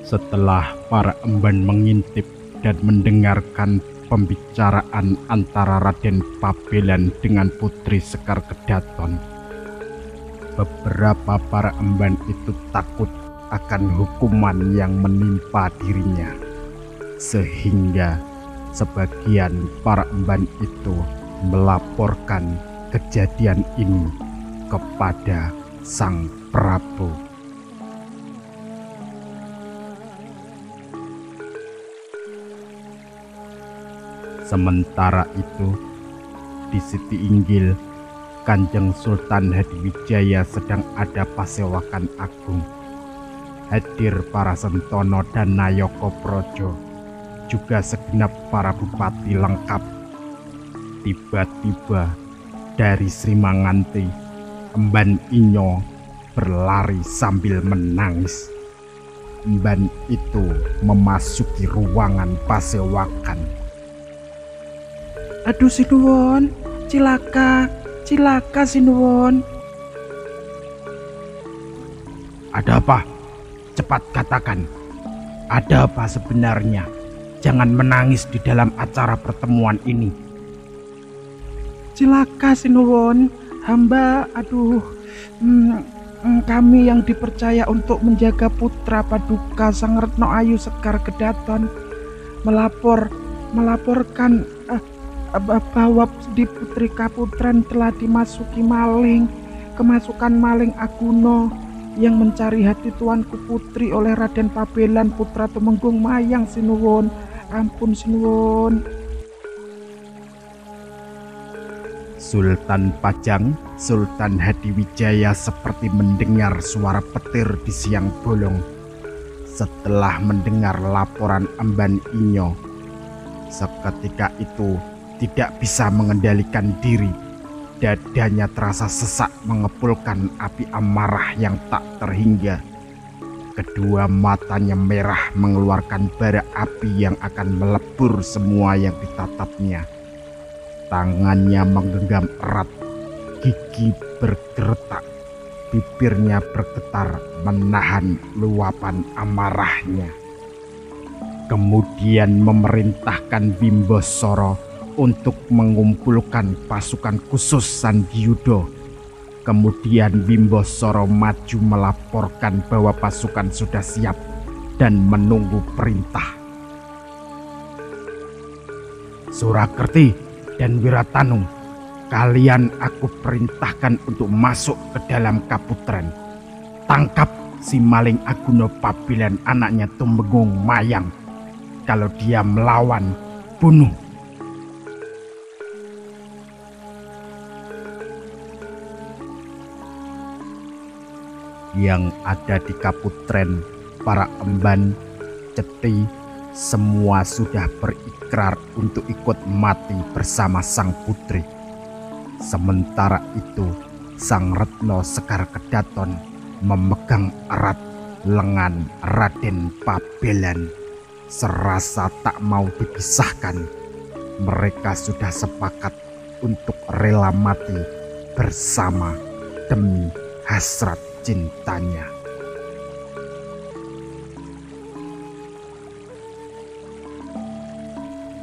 Setelah para emban mengintip dan mendengarkan pembicaraan antara Raden Pabelan dengan Putri Sekar Kedaton, beberapa para emban itu takut akan hukuman yang menimpa dirinya, sehingga sebagian para emban itu melaporkan kejadian ini kepada Sang Prabu. Sementara itu, di Siti Inggil, Kanjeng Sultan Hadiwijaya sedang ada pasewakan agung. Hadir para sentono dan nayaka praja, juga segenap para bupati lengkap. Tiba-tiba dari Sri Manganti, Emban Inyo berlari sambil menangis. Emban itu memasuki ruangan pasewakan. Aduh Sinuwun, cilaka Sinuwun. Ada apa? Cepat katakan. Ada apa sebenarnya? Jangan menangis di dalam acara pertemuan ini. Cilaka Sinuwun, hamba kami yang dipercaya untuk menjaga putra Paduka Sang Retno Ayu Sekar Kedaton melaporkan bahwa di Putri Kaputren telah dimasuki kemasukan maling Aguno yang mencari hati tuanku putri oleh Raden Pabelan putra Tumenggung Mayang Sinuwun. Ampun Sinuwun. Sultan Pajang, Sultan Hadiwijaya seperti mendengar suara petir di siang bolong. Setelah mendengar laporan Emban Inyo, seketika itu tidak bisa mengendalikan diri. Dadanya terasa sesak mengepulkan api amarah yang tak terhingga. Kedua matanya merah mengeluarkan bara api yang akan melebur semua yang ditatapnya. Tangannya menggenggam erat, gigi bergeretak, bibirnya bergetar menahan luapan amarahnya. Kemudian memerintahkan Bimbosoro untuk mengumpulkan pasukan khusus Sandiyuda. Kemudian Bimbosoro maju melaporkan bahwa pasukan sudah siap dan menunggu perintah. Surakerti dan Wiratanung, kalian aku perintahkan untuk masuk ke dalam Kaputren. Tangkap si maling Aguno Pabelan anaknya Tumenggung Mayang. Kalau dia melawan, bunuh. Yang ada di Kaputren, para emban, ceti, semua sudah berikrar untuk ikut mati bersama sang putri. Sementara itu, Sang Retno Sekar Kedaton memegang erat lengan Raden Pabelan, serasa tak mau dipisahkan. Mereka sudah sepakat untuk rela mati bersama demi hasrat cintanya.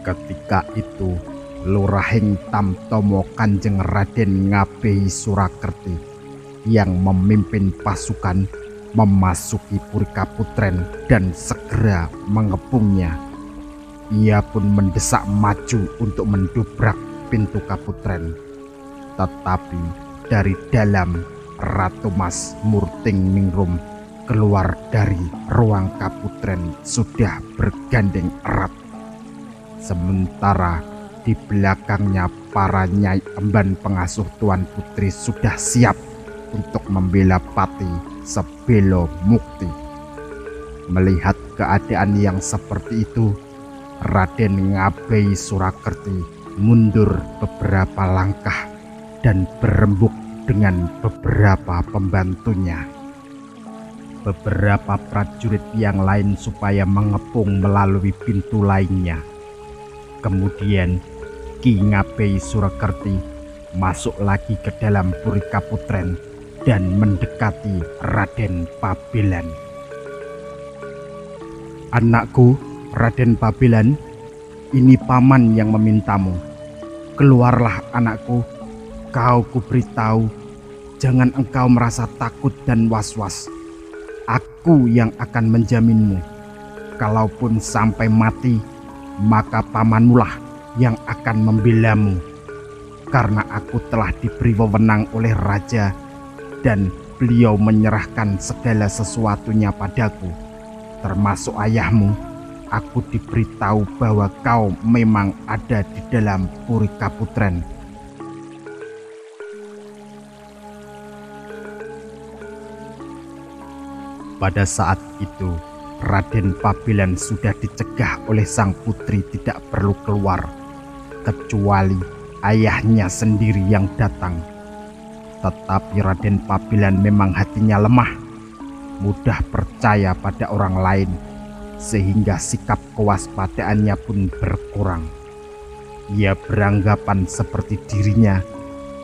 Ketika itu, Lurahing Tamtomo Kanjeng Raden Ngabehi Surakerti yang memimpin pasukan memasuki Puri Kaputren dan segera mengepungnya. Ia pun mendesak maju untuk mendobrak pintu Kaputren. Tetapi dari dalam, Ratu Mas Murting Ningrum keluar dari ruang Kaputren sudah bergandeng erat. Sementara di belakangnya para nyai emban pengasuh Tuan Putri sudah siap untuk membela Pati sebelo mukti. Melihat keadaan yang seperti itu, Raden Ngabehi Surakerti mundur beberapa langkah dan berembuk dengan beberapa pembantunya. Beberapa prajurit yang lain supaya mengepung melalui pintu lainnya. Kemudian Ki Ngabehi Surakerti masuk lagi ke dalam Puri Kaputren dan mendekati Raden Pabelan. Anakku, Raden Pabilan, ini paman yang memintamu. Keluarlah anakku, kau kuberitahu, jangan engkau merasa takut dan was-was. Aku yang akan menjaminmu. Kalaupun sampai mati, maka pamanmulah yang akan membelamu. Karena aku telah diberi wewenang oleh raja dan beliau menyerahkan segala sesuatunya padaku, termasuk ayahmu. Aku diberitahu bahwa kau memang ada di dalam Puri Kaputren. Pada saat itu, Raden Pabilan sudah dicegah oleh sang putri tidak perlu keluar, kecuali ayahnya sendiri yang datang. Tetapi Raden Pabilan memang hatinya lemah, mudah percaya pada orang lain, sehingga sikap kewaspadaannya pun berkurang. Ia beranggapan seperti dirinya,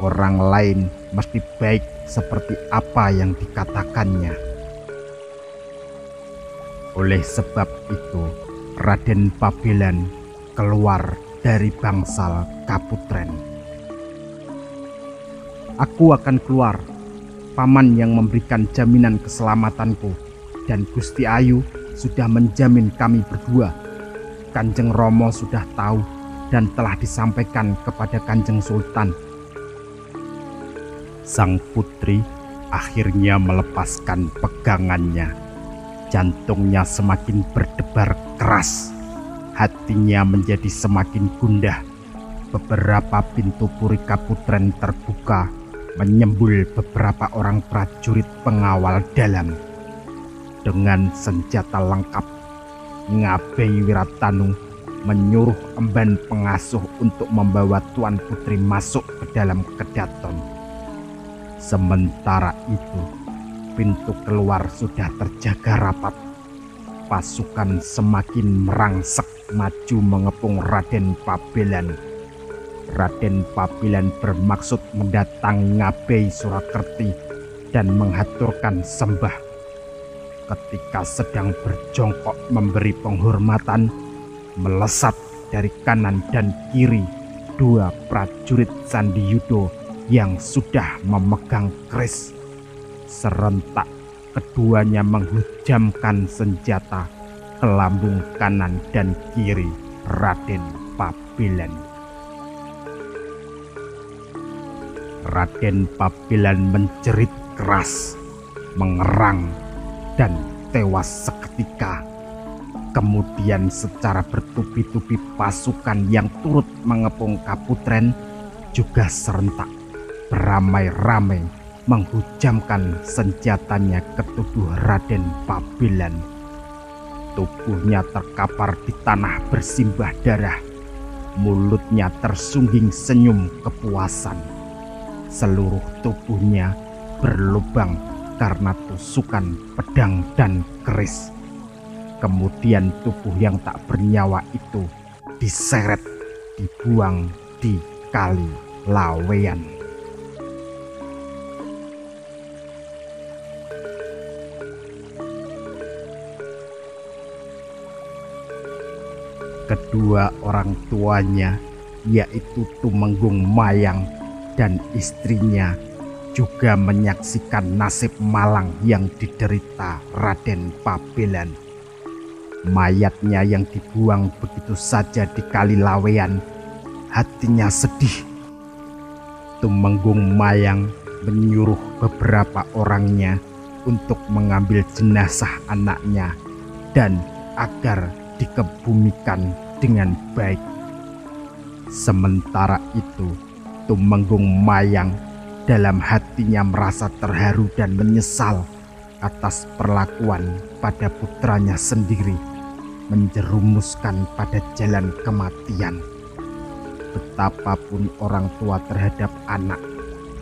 orang lain mesti baik seperti apa yang dikatakannya. Oleh sebab itu, Raden Pabilan keluar dari bangsal Kaputren. Aku akan keluar, paman yang memberikan jaminan keselamatanku, dan Gusti Ayu sudah menjamin kami berdua. Kanjeng Romo sudah tahu dan telah disampaikan kepada Kanjeng Sultan. Sang putri akhirnya melepaskan pegangannya. Jantungnya semakin berdebar keras. Hatinya menjadi semakin gundah. Beberapa pintu Puri Kaputren terbuka, menyembul beberapa orang prajurit pengawal dalam. Dengan senjata lengkap, Ngabei Wiratanu menyuruh emban pengasuh untuk membawa Tuan Putri masuk ke dalam kedaton. Sementara itu, pintu keluar sudah terjaga rapat. Pasukan semakin merangsek maju mengepung Raden Pabilan. Raden Pabilan bermaksud mendatangi Ngabei Surakerti dan menghaturkan sembah. Ketika sedang berjongkok memberi penghormatan, melesat dari kanan dan kiri dua prajurit Sandi Yudo yang sudah memegang keris. Serentak keduanya menghujamkan senjata ke lambung kanan dan kiri Raden Pabilan. Raden Pabilan menjerit keras, mengerang, dan tewas seketika. Kemudian secara bertubi-tubi pasukan yang turut mengepung Kaputren juga serentak beramai-ramai menghujamkan senjatanya ke tubuh Raden Pabilan. Tubuhnya terkapar di tanah bersimbah darah. Mulutnya tersungging senyum kepuasan. Seluruh tubuhnya berlubang karena tusukan pedang dan keris. Kemudian tubuh yang tak bernyawa itu diseret, dibuang di Kali Laweyan. Kedua orang tuanya, yaitu Tumenggung Mayang dan istrinya, juga menyaksikan nasib malang yang diderita Raden Pabilan. Mayatnya yang dibuang begitu saja di Kali Laweyan, hatinya sedih. Tumenggung Mayang menyuruh beberapa orangnya untuk mengambil jenazah anaknya dan agar dikebumikan dengan baik. Sementara itu, Tumenggung Mayang dalam hatinya merasa terharu dan menyesal atas perlakuan pada putranya sendiri, menjerumuskan pada jalan kematian. Betapapun orang tua terhadap anak,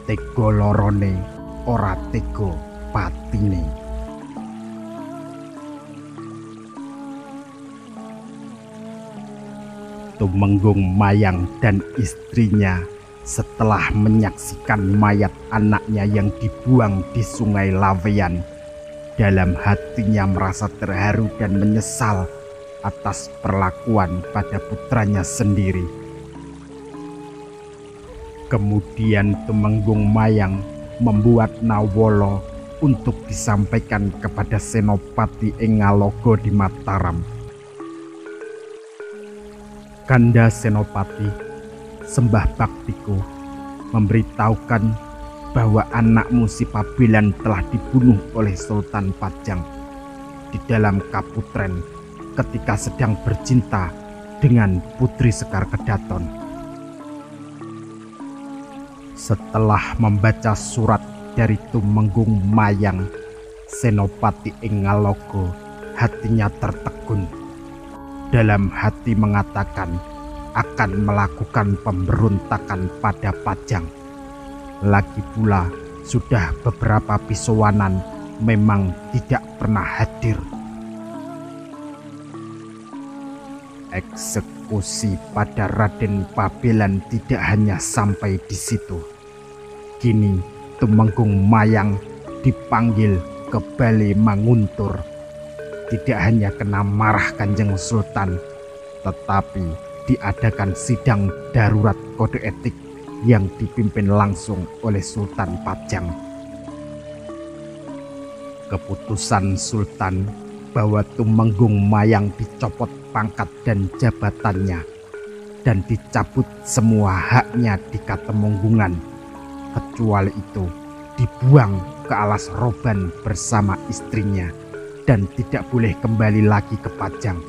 tego lorone ora tego patine. Tumenggung Mayang dan istrinya setelah menyaksikan mayat anaknya yang dibuang di Sungai Laweyan, dalam hatinya merasa terharu dan menyesal atas perlakuan pada putranya sendiri. Kemudian Tumenggung Mayang membuat Nawala untuk disampaikan kepada Senopati Engalogo di Mataram. Kanda Senopati, sembah baktiku memberitahukan bahwa anakmu si Pabelan telah dibunuh oleh Sultan Pajang di dalam Kaputren ketika sedang bercinta dengan Putri Sekar Kedaton. Setelah membaca surat dari Tumenggung Mayang, Senopati Engalogo hatinya tertegun. Dalam hati mengatakan akan melakukan pemberontakan pada Pajang. Lagi pula sudah beberapa pisowanan memang tidak pernah hadir. Eksekusi pada Raden Pabelan tidak hanya sampai di situ. Kini Tumenggung Mayang dipanggil ke Balai Manguntur. Tidak hanya kena marah Kanjeng Sultan, tetapi diadakan sidang darurat kode etik yang dipimpin langsung oleh Sultan Pajang. Keputusan Sultan bahwa Tumenggung Mayang dicopot pangkat dan jabatannya dan dicabut semua haknya di Katemenggungan, kecuali itu dibuang ke Alas Roban bersama istrinya dan tidak boleh kembali lagi ke Pajang.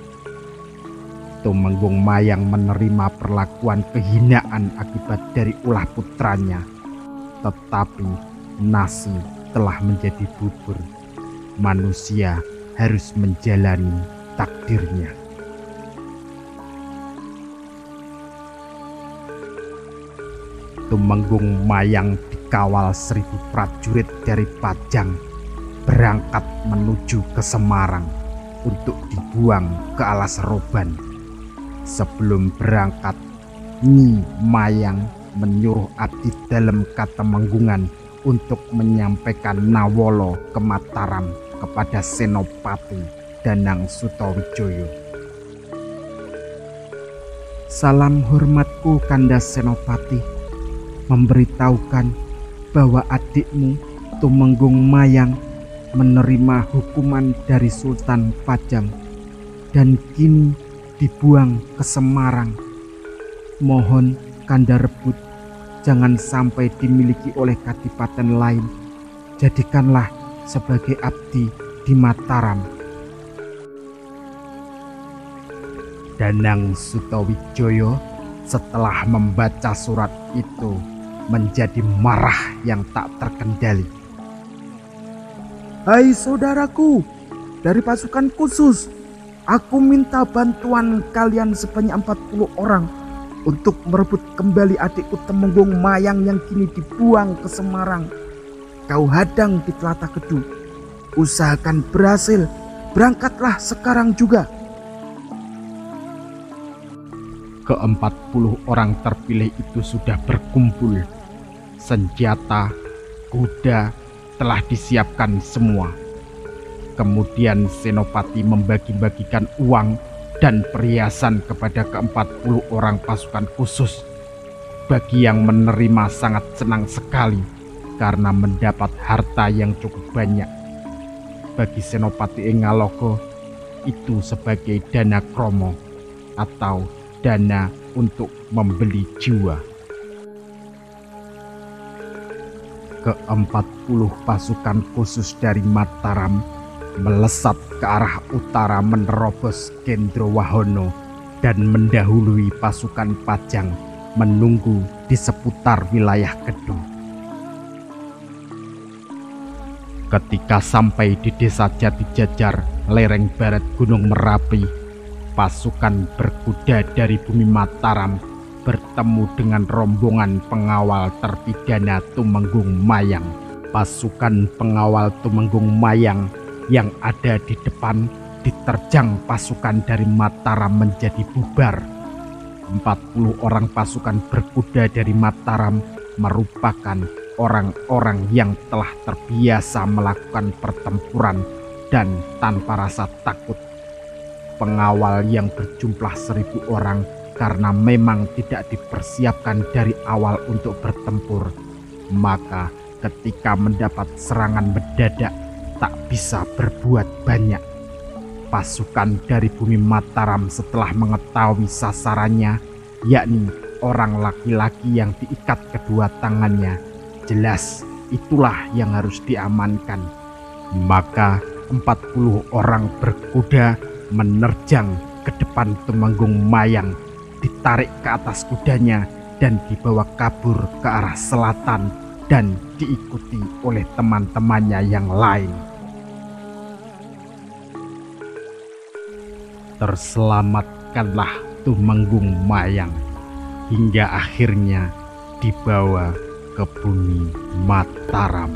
Tumenggung Mayang menerima perlakuan kehinaan akibat dari ulah putranya, tetapi nasi telah menjadi bubur. Manusia harus menjalani takdirnya. Tumenggung Mayang dikawal 1000 prajurit dari Pajang berangkat menuju ke Semarang untuk dibuang ke Alas Roban. Sebelum berangkat, Nyi Mayang menyuruh abdi dalam Katemenggungan untuk menyampaikan Nawala ke Mataram kepada Senopati Danang Sutawijaya. Salam hormatku Kanda Senopati, memberitahukan bahwa adikmu Tumenggung Mayang menerima hukuman dari Sultan Pajang dan kini dibuang ke Semarang. Mohon Kanda rebut jangan sampai dimiliki oleh kadipaten lain. Jadikanlah sebagai abdi di Mataram. Danang Sutawijaya setelah membaca surat itu menjadi marah yang tak terkendali. Hai saudaraku, dari pasukan khusus, aku minta bantuan kalian sebanyak 40 orang untuk merebut kembali adikku Tumenggung Mayang yang kini dibuang ke Semarang. Kau hadang di Tlatah Kedu. Usahakan berhasil, berangkatlah sekarang juga. Ke-40 orang terpilih itu sudah berkumpul. Senjata, kuda telah disiapkan semua. Kemudian Senopati membagi-bagikan uang dan perhiasan kepada ke-40 orang pasukan khusus. Bagi yang menerima sangat senang sekali karena mendapat harta yang cukup banyak. Bagi Senopati Engalogo itu sebagai dana kromo atau dana untuk membeli jiwa. Ke-40 pasukan khusus dari Mataram melesat ke arah utara menerobos Gendrowahono dan mendahului pasukan Pajang menunggu di seputar wilayah Kedu. Ketika sampai di desa Jatijajar, lereng barat Gunung Merapi, pasukan berkuda dari bumi Mataram bertemu dengan rombongan pengawal terpidana Tumenggung Mayang. Pasukan pengawal Tumenggung Mayang yang ada di depan diterjang pasukan dari Mataram menjadi bubar. 40 orang pasukan berkuda dari Mataram merupakan orang-orang yang telah terbiasa melakukan pertempuran dan tanpa rasa takut. Pengawal yang berjumlah 1.000 orang karena memang tidak dipersiapkan dari awal untuk bertempur, maka ketika mendapat serangan mendadak tak bisa berbuat banyak. Pasukan dari bumi Mataram setelah mengetahui sasarannya, yakni orang laki-laki yang diikat kedua tangannya, jelas itulah yang harus diamankan. Maka 40 orang berkuda menerjang ke depan Tumenggung Mayang, ditarik ke atas kudanya dan dibawa kabur ke arah selatan dan diikuti oleh teman-temannya yang lain. Terselamatkanlah Tumenggung Mayang hingga akhirnya dibawa ke bumi Mataram.